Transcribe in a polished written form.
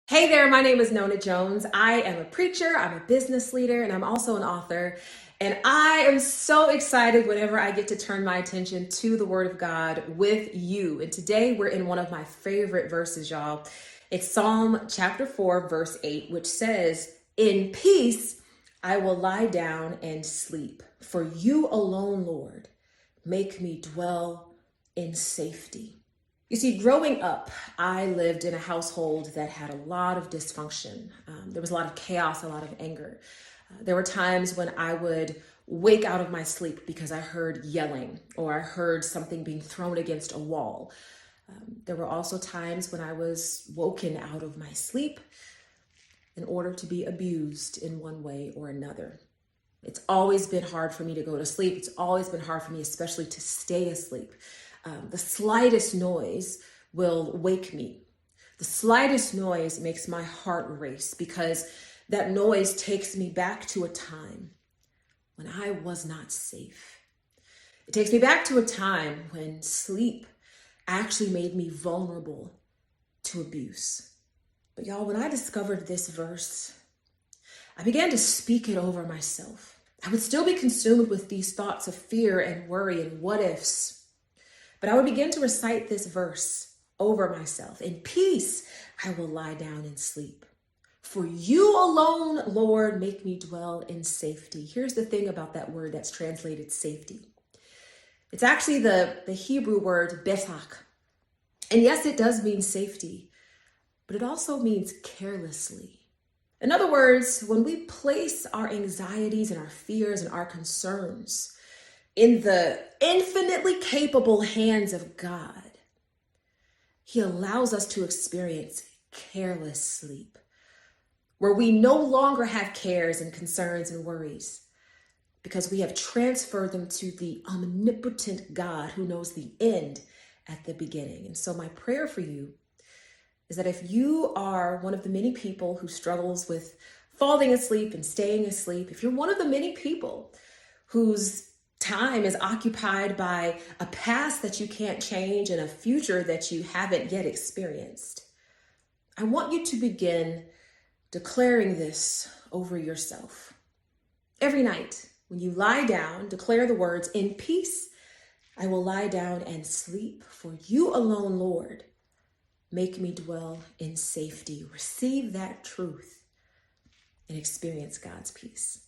Hey there, my name is Nona Jones. I am a preacher, I'm a business leader, and I'm also an author. And I am so excited whenever I get to turn my attention to the Word of God with you. And today we're in one of my favorite verses, y'all. It's Psalm chapter 4, verse 8, which says, "In peace I will lie down and sleep. For you alone, Lord, make me dwell in safety." You see, growing up, I lived in a household that had a lot of dysfunction. There was a lot of chaos, a lot of anger. There were times when I would wake out of my sleep because I heard yelling or I heard something being thrown against a wall. There were also times when I was woken out of my sleep in order to be abused in one way or another. It's always been hard for me to go to sleep. It's always been hard for me, especially to stay asleep. The slightest noise will wake me. The slightest noise makes my heart race because that noise takes me back to a time when I was not safe. It takes me back to a time when sleep actually made me vulnerable to abuse. But y'all, when I discovered this verse, I began to speak it over myself. I would still be consumed with these thoughts of fear and worry and what ifs. But I would begin to recite this verse over myself. "In peace, I will lie down and sleep. For you alone, Lord, make me dwell in safety." Here's the thing about that word that's translated safety. It's actually the Hebrew word betach. And yes, it does mean safety, but it also means carelessly. In other words, when we place our anxieties and our fears and our concerns in the infinitely capable hands of God, He allows us to experience careless sleep, where we no longer have cares and concerns and worries because we have transferred them to the omnipotent God who knows the end at the beginning. And so my prayer for you is that if you are one of the many people who struggles with falling asleep and staying asleep, if you're one of the many people whose time is occupied by a past that you can't change and a future that you haven't yet experienced, I want you to begin declaring this over yourself. Every night, when you lie down, declare the words, "In peace, I will lie down and sleep. For you alone, Lord, make me dwell in safety." Receive that truth and experience God's peace.